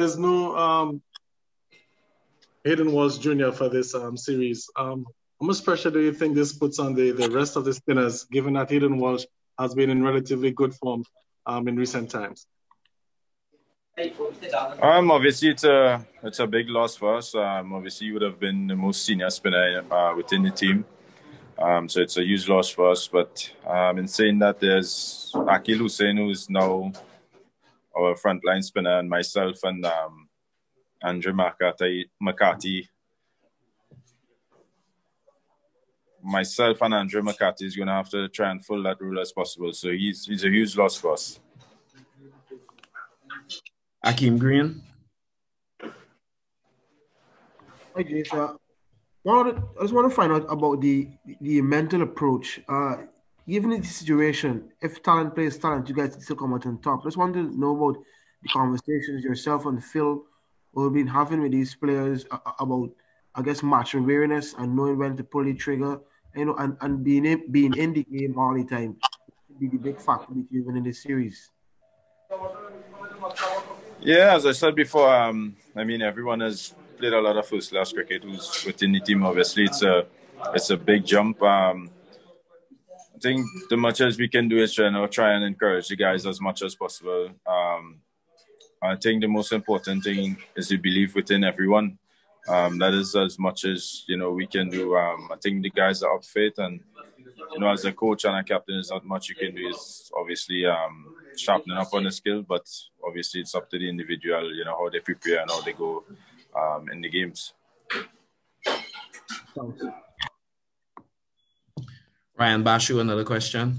there's no Hayden Walsh Jr. for this series. How much pressure do you think this puts on the rest of the spinners, given that Hayden Walsh has been in relatively good form in recent times? Obviously, it's a big loss for us. Obviously, he would have been the most senior spinner within the team. So it's a huge loss for us. But in saying that, there's Akil Hussain, who is now our frontline spinner, and myself and Andrew McCarthy. Myself and Andrew McCarthy is going to have to try and fill that role as possible. So he's a huge loss for us. Akeem Green. Hi, Jason. I just want to find out about the mental approach. Given the situation, if talent plays talent, you guys still come out on top. Just want to know about the conversations yourself and Phil will be having with these players about, I guess, match awareness and knowing when to pull the trigger, and being in the game all the time. Be the big factor even in this series. Yeah, as I said before, I mean, everyone has played a lot of first-class cricket who's within the team. Obviously, it's a big jump. I think the much as we can do is try and encourage the guys as much as possible. I think the most important thing is the belief within everyone. That is as much as we can do. I think the guys are up for it, and as a coach and a captain, there's not much you can do. It's obviously sharpening up on the skill, but obviously it's up to the individual, how they prepare and how they go in the games. Ryan Bashu, another question.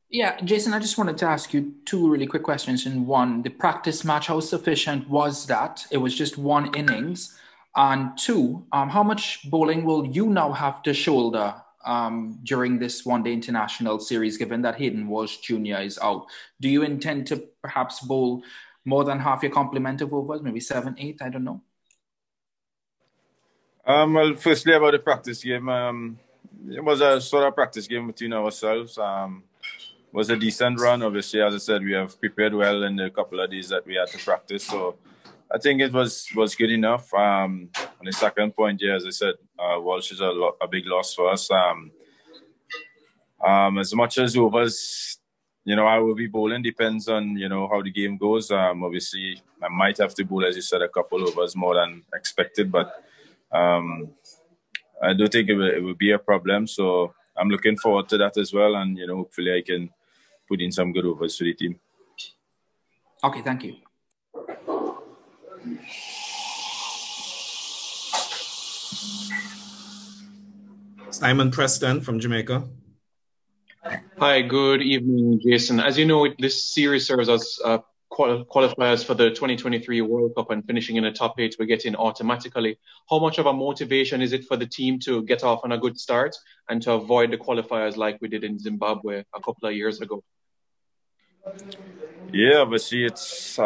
Yeah, Jason, I just wanted to ask you two really quick questions. In one, the practice match, how sufficient was that? It was just one innings. And two, how much bowling will you now have to shoulder during this one-day international series, given that Hayden Walsh Jr. is out? Do you intend to perhaps bowl more than half your complement of overs, maybe 7, 8? I don't know. Well, firstly, about the practice game, it was a sort of practice game between ourselves. It was a decent run. Obviously, as I said, we have prepared well in the couple of days that we had to practice. So I think it was good enough. On the second point, yeah, as I said, Walsh is a big loss for us. As much as overs, I will be bowling. Depends on, how the game goes. Obviously, I might have to bowl, as you said, a couple overs more than expected. But I don't think it will be a problem. So I'm looking forward to that as well. And, hopefully I can put in some good overs for the team. Okay, thank you. Simon Preston from Jamaica. Hi, good evening, Jason. As you know, this series serves as qualifiers for the 2023 World Cup, and finishing in the top 8 we get in automatically. How much of a motivation is it for the team to get off on a good start and to avoid the qualifiers like we did in Zimbabwe a couple of years ago? Yeah, obviously it's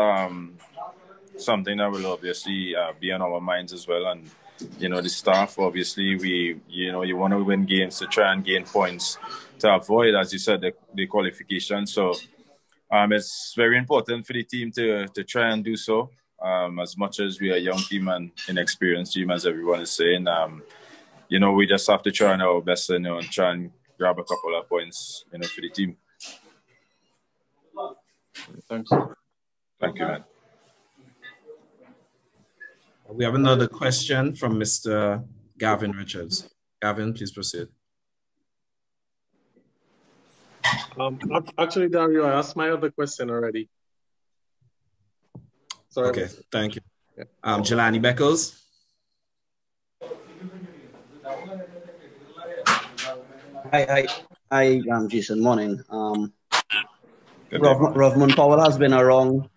something that will obviously be on our minds as well. And, the staff, obviously, you want to win games to try and gain points to avoid, as you said, the qualification. So it's very important for the team to try and do so. As much as we are a young team and inexperienced team, as everyone is saying, we just have to try our best, and try and grab a couple of points, for the team. Thanks. Thank you, man. We have another question from Mr. Gavin Richards. Gavin, please proceed. Actually, Dario, I asked my other question already. Sorry. Okay, thank you. Yeah. Jelani Beckles. Hi, Jason. Morning. Rovman Powell has been around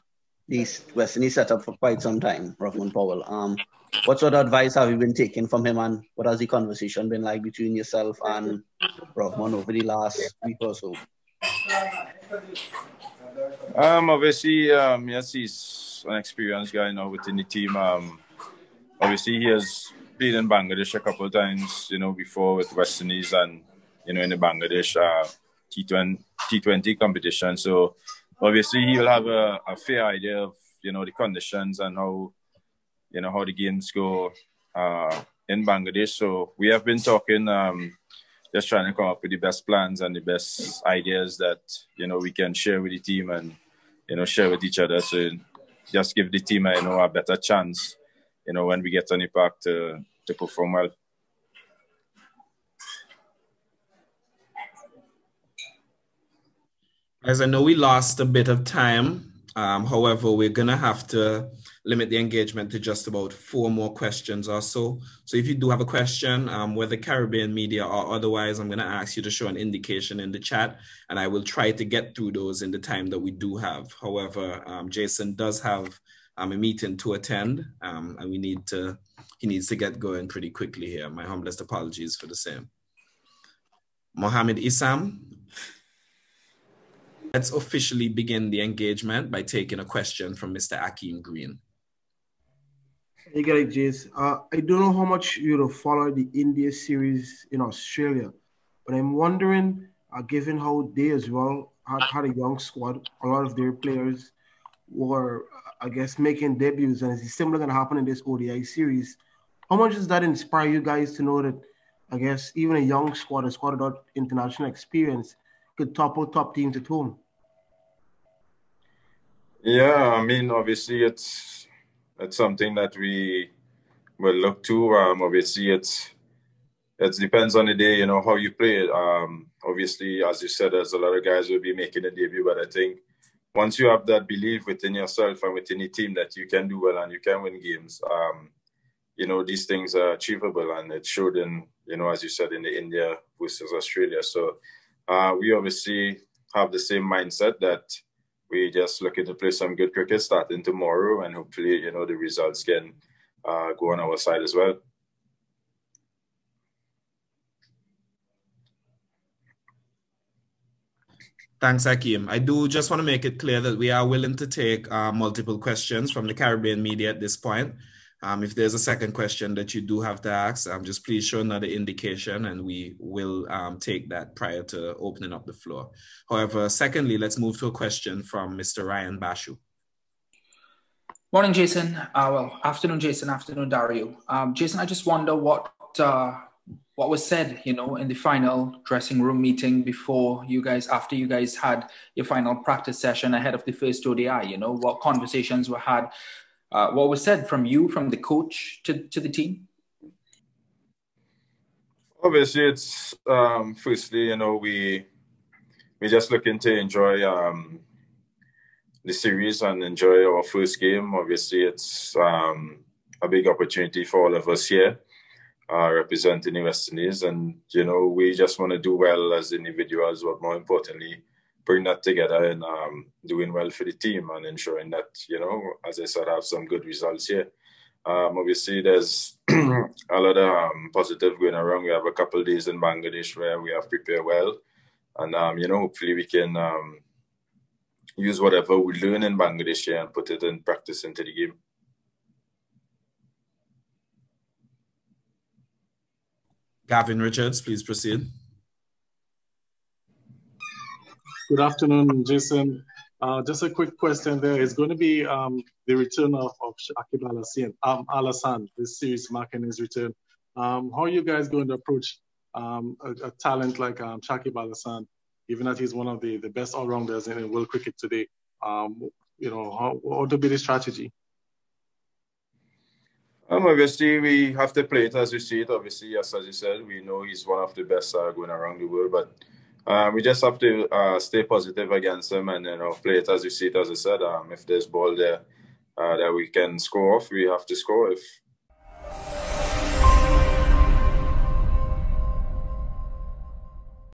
the West Indies setup for quite some time. Rovman Powell. What sort of advice have you been taking from him, and what has the conversation been like between yourself and Rovman over the last week or so? Obviously, yes, he's an experienced guy now within the team. Obviously, he has played in Bangladesh a couple of times, before with West Indies and, in the Bangladesh T20 competition. So, obviously, he will have a fair idea of, the conditions and how the games go in Bangladesh. So we have been talking, just trying to come up with the best plans and the best ideas that, we can share with the team and, share with each other. So just give the team, a better chance, when we get on the park to perform well. As I know we lost a bit of time, however, we're going to have to limit the engagement to just about 4 more questions or so. So if you do have a question, whether Caribbean media or otherwise, I'm going to ask you to show an indication in the chat, and I will try to get through those in the time that we do have. However, Jason does have a meeting to attend, and he needs to get going pretty quickly here. My humblest apologies for the same. Mohammed Isam. Let's officially begin the engagement by taking a question from Mr. Akeem Green. Hey, guys, Jace. I don't know how much you follow the India series in Australia, but I'm wondering, given how they as well had a young squad, a lot of their players were, I guess, making debuts, and it's similar going to happen in this ODI series. How much does that inspire you guys to know that, I guess, even a young squad, a squad without international experience, could topple top teams at home? Yeah, I mean, obviously it's something that we will look to. Obviously it depends on the day, how you play it. Obviously, as you said, there's a lot of guys who will be making a debut, but I think once you have that belief within yourself and within the team that you can do well and you can win games, these things are achievable, and it showed in, as you said, in the India versus Australia. So we obviously have the same mindset that we just looking to play some good cricket starting tomorrow, and hopefully, the results can go on our side as well. Thanks, Akeem. I do just want to make it clear that we are willing to take multiple questions from the Caribbean media at this point. If there's a second question that you do have to ask, just please show another indication and we will take that prior to opening up the floor. However, secondly, let's move to a question from Mr. Ryan Bashu. Morning, Jason. Afternoon, Jason. Afternoon, Dario. Jason, I just wonder what was said, in the final dressing room meeting after you guys had your final practice session ahead of the first ODI, what conversations were had. What was said from you, from the coach to the team? Obviously, it's firstly, we're just looking to enjoy the series and enjoy our first game. Obviously, it's a big opportunity for all of us here representing the West Indies, and we just want to do well as individuals, but more importantly, bring that together and doing well for the team and ensuring that, as I said, have some good results here. Obviously, there's a lot of positive going around. We have a couple of days in Bangladesh where we have prepared well. And, hopefully we can use whatever we learn in Bangladesh here and put it in practice into the game. Gavin Richards, please proceed. Good afternoon, Jason. Just a quick question there. It's going to be the return of Shakib Al-Hassan, this series marking his return. How are you guys going to approach a talent like Shakib Al-Hassan, given that he's one of the best all-rounders in world cricket today? What would be the strategy? Obviously, we have to play it as we see it. Obviously, yes, as you said, we know he's one of the best going around the world, but we just have to stay positive against him and play it as we see it. As I said, if there's ball there that we can score off, we have to score. If